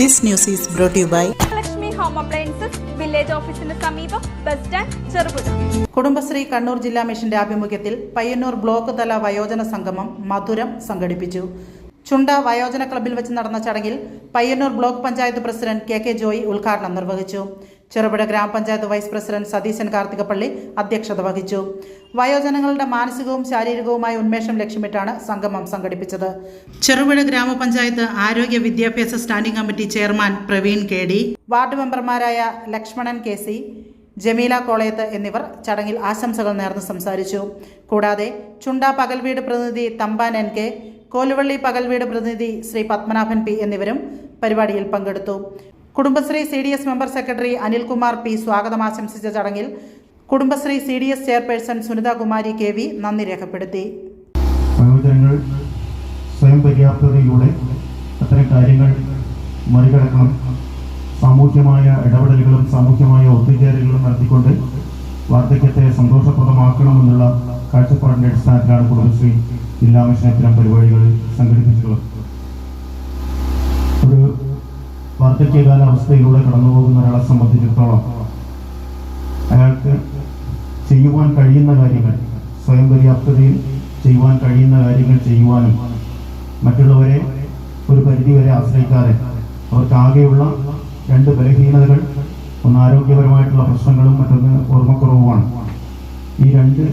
This news is brought to you by Lakshmi Home Appliances, Village Office in the സമീപം bus stand Cherupuzha. Kudumbashree Kannur ജില്ലാ മിഷന്റെ ആഭിമുഖ്യത്തിൽ Payyanur block തല വയോജന സംഗമം മധുരം സംഘടിപ്പിച്ചു. ചുണ്ട വയോജന ക്ലബ്ബിൽ വെച്ച് നടന്ന ചടങ്ങിൽ Payyanur block panchayat president K Joy ഉദ്ഘാടനം നിർവഹിച്ചു. ചെറുപുഴ ഗ്രാമപഞ്ചായത്ത് വൈസ് പ്രസിഡന്റ് സതീശൻ കാർത്തികപ്പള്ളി അധ്യക്ഷത വഹിച്ചു. വയോജനങ്ങളുടെ മാനസികവും ശാരീരികവുമായ ഉന്മേഷം ലക്ഷ്യമിട്ടാണ് സംഗമം സംഘടിപ്പിച്ചത്. ചെറുപുഴ ഗ്രാമപഞ്ചായത്ത് ആരോഗ്യ വിദ്യാഭ്യാസ standing committee chairman Praveen KD, ward മെമ്പർമാരായ ലക്ഷ്മണൻ KC, ജമീല കോളയത്ത് എന്നിവർ ചടങ്ങിൽ ആശംസകൾ നേർന്ന് സംസാരിച്ചു. കൂടാതെ ചുണ്ട പകൽവീട് പ്രതിനിധി തമ്പാൻ NK, കോലുവള്ളി പകൽവീട് പ്രതിനിധി ശ്രീ പത്മനാഭൻ P എന്നിവരും പരിപാടിയിൽ പങ്കെടുത്തു. Kudumbashree CDS member secretary Anilkumar P സ്വാഗതം ആശംസിച്ച ചടങ്ങിൽ Kudumbashree CDS chairperson Sunithakumari KV നന്ദി രേഖപ്പെടുത്തി. വയോജനങ്ങൾ സ്വയം പര്യാപ്തതയിലൂടെ അത്തരം കാര്യങ്ങൾ മറികടക്കണം. സാമൂഹ്യമായ ഇടപെടലുകളും സാമൂഹ്യമായ ഒത്തുചേരലുകളും നടത്തിക്കൊണ്ട് വാർദ്ധക്യത്തെ സന്തോഷപ്രദമാക്കണമെന്നുള്ള കാഴ്ചപ്പാടിന്റെ അടിസ്ഥാനത്തിലാണ് കുടുംബശ്രീ ജില്ലാ മിഷൻ ഇത്തരം പരിപാടികൾ സംഘടിപ്പിച്ചിട്ടുള്ളത്. ഒരു വാർദ്ധക്യകാല അവസ്ഥയിലൂടെ കടന്നുപോകുന്ന ഒരാളെ സംബന്ധിച്ചിടത്തോളം അയാൾക്ക് ചെയ്യുവാൻ കഴിയുന്ന കാര്യങ്ങൾ, സ്വയം പര്യാപ്തതയിൽ ചെയ്യുവാൻ കഴിയുന്ന കാര്യങ്ങൾ ചെയ്യുവാനും മറ്റുള്ളവരെ ഒരു പരിധിവരെ ആശ്രയിക്കാതെ അവർക്കാകെയുള്ള രണ്ട് ബലഹീനതകൾ, ഒന്ന് ആരോഗ്യപരമായിട്ടുള്ള പ്രശ്നങ്ങളും മറ്റൊന്ന് ഓർമ്മക്കുറവുമാണ്. ഈ രണ്ട്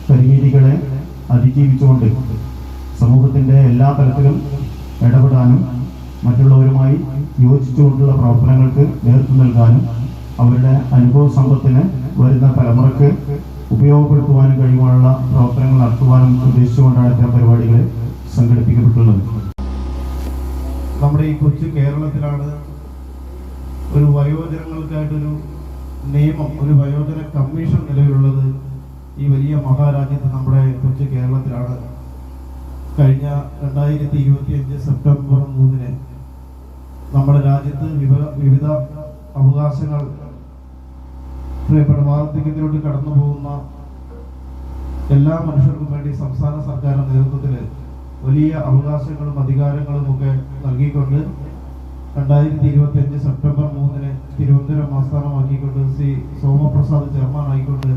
പരിമിതികളെ അതിജീവിച്ചുകൊണ്ട് സമൂഹത്തിൻ്റെ എല്ലാ തലത്തിലും ഇടപെടാനും മറ്റുള്ളവരുമായി യോജിച്ചുകൊണ്ടുള്ള പ്രവർത്തനങ്ങൾക്ക് നേതൃത്വം നൽകാനും അവരുടെ അനുഭവ സമ്പത്തിന് വരുന്ന തലമുറക്ക് ഉപയോഗപ്പെടുത്തുവാനും കഴിയുവാനുള്ള പ്രവർത്തനങ്ങൾ നടത്തുവാനും ഉദ്ദേശിച്ചുകൊണ്ടാണ് ഇത്തരം പരിപാടികൾ സംഘടിപ്പിക്കപ്പെട്ടുള്ളത്. നമ്മുടെ ഈ കൊച്ചു കേരളത്തിലാണ് ഒരു വയോജനങ്ങൾക്കായിട്ടൊരു നിയമം, ഒരു വയോജന കമ്മീഷൻ നിലവിലുള്ളത്. ഈ വലിയ മഹാരാജ്യത്ത് നമ്മുടെ കൊച്ചു കേരളത്തിലാണ്. കഴിഞ്ഞ 2025 സെപ്റ്റംബർ 3 നമ്മുടെ രാജ്യത്ത് വിവിധ അവകാശങ്ങൾ പ്രിയപ്പെട്ട വാർദ്ധക്യത്തിലോട്ട് കടന്നു പോകുന്ന എല്ലാ മനുഷ്യർക്കും വേണ്ടി സംസ്ഥാന സർക്കാരിന്റെ നേതൃത്വത്തിൽ വലിയ അവകാശങ്ങളും അധികാരങ്ങളും ഒക്കെ നൽകിക്കൊണ്ട് 2025 സെപ്റ്റംബർ 3 തിരുവനന്തപുരം ആസ്ഥാനമാക്കിക്കൊണ്ട് ശ്രീ സോമപ്രസാദ് ചെയർമാൻ ആയിക്കൊണ്ട്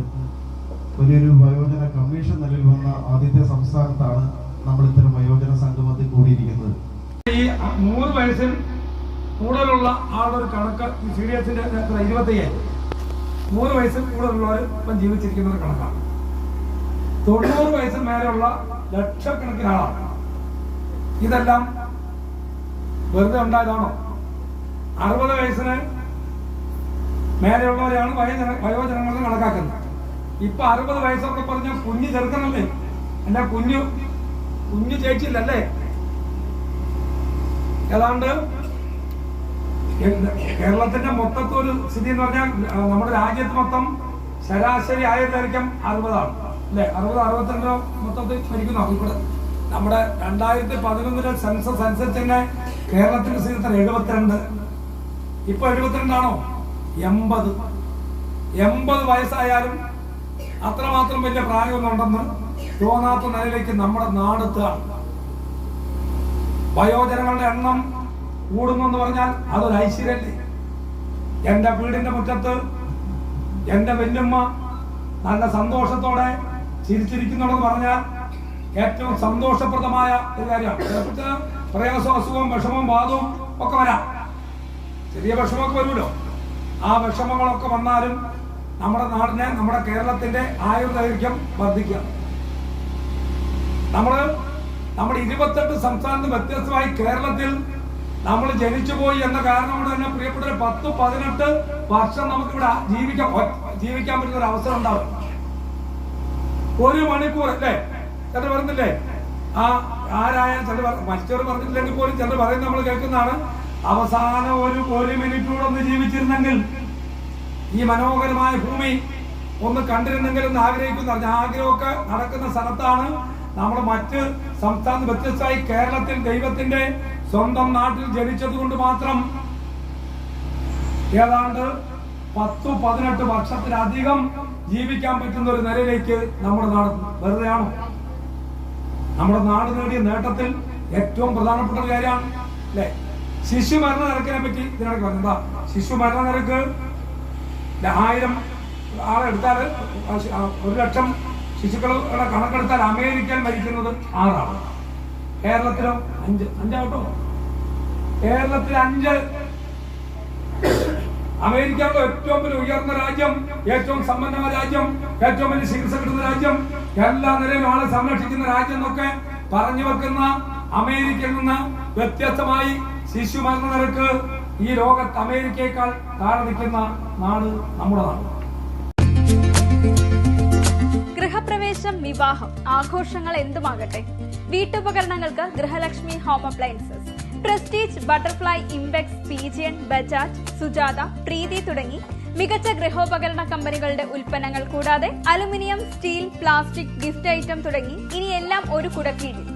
വലിയൊരു വയോജന കമ്മീഷൻ നിലവിൽ വന്ന ആദ്യത്തെ സംസ്ഥാനത്താണ് നമ്മൾ ഇത്തരം വയോജന സംഗമത്തിൽ കൂടിയിരിക്കുന്നത്. ഈ 100 വയസ്സിൽ കൂടുതലുള്ള ആളുടെ ഒരു കണക്ക് CDSന്റെ 25,000. 100 വയസ്സിൽ കൂടുതലുള്ളവർ ഇപ്പം ജീവിച്ചിരിക്കുന്ന ഒരു കണക്കാണ്. 90 വയസ്സിൽ മേലെയുള്ള ലക്ഷക്കണക്കിന് ആളാണ്. ഇതെല്ലാം വെറുതെ ഉണ്ടായതാണോ? 60 വയസ്സിന് മേലെയുള്ളവരെയാണ് വയോജനങ്ങൾ കണക്കാക്കുന്നത്. ഇപ്പൊ 60 വയസ്സൊക്കെ പറഞ്ഞ കുഞ്ഞു ചെറുക്കനല്ലേ, എന്റെ കുഞ്ഞു ചേച്ചിയില്ലല്ലേ. ഏതാണ്ട് കേരളത്തിന്റെ മൊത്തത്തിൽ ഒരു സ്ഥിതി എന്ന് പറഞ്ഞാൽ നമ്മുടെ രാജ്യത്ത് മൊത്തം ശരാശരി ആയുർദൈർഘ്യം 60 അല്ലേ, 60-62 മൊത്തത്തിൽ മരിക്കുന്നു. ഇവിടെ നമ്മുടെ 2011 സെൻസസ് അനുസരിച്ച് തന്നെ കേരളത്തിന്റെ സ്ഥിതി 72. ഇപ്പൊ 72 ആണോ? 80 വയസ്സായാലും അത്രമാത്രം വലിയ പ്രായമൊന്നുണ്ടെന്ന് തോന്നാത്ത നിലയിലേക്ക് നമ്മുടെ നാടെത്തുകയാണ്. വയോജനങ്ങളുടെ എണ്ണം കൂടുന്നെന്ന് പറഞ്ഞാൽ അതൊരു ഐശ്വര്യല്ലേ. എന്റെ വീടിന്റെ മുറ്റത്ത് എന്റെ വല്യമ്മ നല്ല സന്തോഷത്തോടെ ചിരിച്ചിരിക്കുന്നുണ്ടെന്ന് പറഞ്ഞാൽ ഏറ്റവും സന്തോഷപ്രദമായ ഒരു കാര്യമാണ്. പ്രയാസവും അസുഖവും വിഷമവും വാദവും ഒക്കെ വരാം, ചെറിയ വിഷമമൊക്കെ വരുമല്ലോ. ആ വിഷമങ്ങളൊക്കെ വന്നാലും നമ്മുടെ നാടിനെ, നമ്മുടെ കേരളത്തിന്റെ ആയുർദൈർഘ്യം വർദ്ധിക്കുക. നമ്മുടെ 28 സംസ്ഥാനത്ത് വ്യത്യസ്തമായി കേരളത്തിൽ നമ്മൾ ജനിച്ചുപോയി എന്ന കാരണം കൊണ്ട് തന്നെ പ്രിയപ്പെട്ട 10-18 വർഷം നമുക്കിവിടെ ജീവിക്കാൻ പറ്റുന്ന ഒരു അവസരം ഉണ്ടാവും. 1 മണിക്കൂർ അല്ലേ ചിലർ പറയുന്നില്ലേ, ആരായാലും ചിലർ മറ്റൊരു പറഞ്ഞിട്ടില്ലെങ്കിൽ പോലും ചിലർ പറയുന്നത് നമ്മൾ കേൾക്കുന്നതാണ്. അവസാനം 1 മിനിറ്റ് കൂടെ ഒന്ന് ജീവിച്ചിരുന്നെങ്കിൽ, ഈ മനോഹരമായ ഭൂമി ഒന്ന് കണ്ടിരുന്നെങ്കിൽ എന്ന് ആഗ്രഹിക്കുന്ന ആഗ്രഹമൊക്കെ നടക്കുന്ന സ്ഥലത്താണ് നമ്മൾ മറ്റ് സംസ്ഥാനത്ത് വ്യത്യസ്തമായി കേരളത്തിൽ ദൈവത്തിന്റെ സ്വന്തം നാട്ടിൽ ജനിച്ചത് കൊണ്ട് മാത്രം ഏതാണ്ട് 10-18 വർഷത്തിലധികം ജീവിക്കാൻ പറ്റുന്ന ഒരു നിലയിലേക്ക് നമ്മുടെ നാട് വെറുതെയാണോ? നമ്മുടെ നാട് നേടിയ നേട്ടത്തിൽ ഏറ്റവും പ്രധാനപ്പെട്ട ഒരു കാര്യമാണ് അല്ലെ. ശിശു മരണ നിരക്കിനെ പറ്റി ഇതിനൊക്കെ പറഞ്ഞതാ. ശിശു മരണ നിരക്ക് 1000 ആളെടുത്താൽ 1,00,000 ശിശുക്കളുടെ കണക്കെടുത്താൽ അമേരിക്കയിൽ മരിക്കുന്നത് 6 ആണ്. കേരളത്തിലോ 5 കേരളത്തിൽ 5. അമേരിക്കയുടെ ഏറ്റവും വലിയ ഉയർന്ന രാജ്യം, ഏറ്റവും സമ്പന്നമായ രാജ്യം, ഏറ്റവും വലിയ ചികിത്സ കിട്ടുന്ന രാജ്യം, എല്ലാ നിലയിലും ആളെ സംരക്ഷിക്കുന്ന രാജ്യം എന്നൊക്കെ പറഞ്ഞു വെക്കുന്ന അമേരിക്കയിൽ നിന്ന് വ്യത്യസ്തമായി ശിശു മരണ നിരക്ക് ഈ ലോകത്ത് അമേരിക്കയേക്കാൾ താഴെ നിൽക്കുന്ന നാട് നമ്മുടെ നാട്. ഗൃഹപ്രവേശം, വിവാഹം, ആഘോഷങ്ങൾ എന്തുമാകട്ടെ, വീട്ടുപകരണങ്ങൾക്ക് Grihalakshmi home appliances, Prestige, Butterfly, Impex, Pigeon, Bajaj, Sujata, Preethi തുടങ്ങി മികച്ച ഗൃഹോപകരണ കമ്പനികളുടെ ഉൽപ്പന്നങ്ങൾ കൂടാതെ aluminium, steel, plastic, gift item തുടങ്ങി ഇനി എല്ലാം ഒരു കുടക്കീഴിൽ.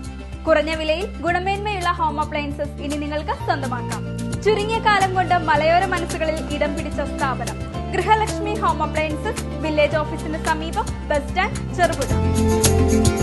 കുറഞ്ഞ വിലയിൽ ഗുണമേന്മയുള്ള ഹോം അപ്ലയൻസസ് ഇനി നിങ്ങൾക്ക് സ്വന്തമാക്കാം. ചുരുങ്ങിയ കാലം കൊണ്ട് മലയോര മനസ്സുകളിൽ ഇടം പിടിച്ച സ്ഥാപനം ഗൃഹലക്ഷ്മി ഹോം അപ്ലയൻസസ്, വില്ലേജ് ഓഫീസിന് സമീപം, ബസ് സ്റ്റാൻഡ്, ചെറുപുഴ.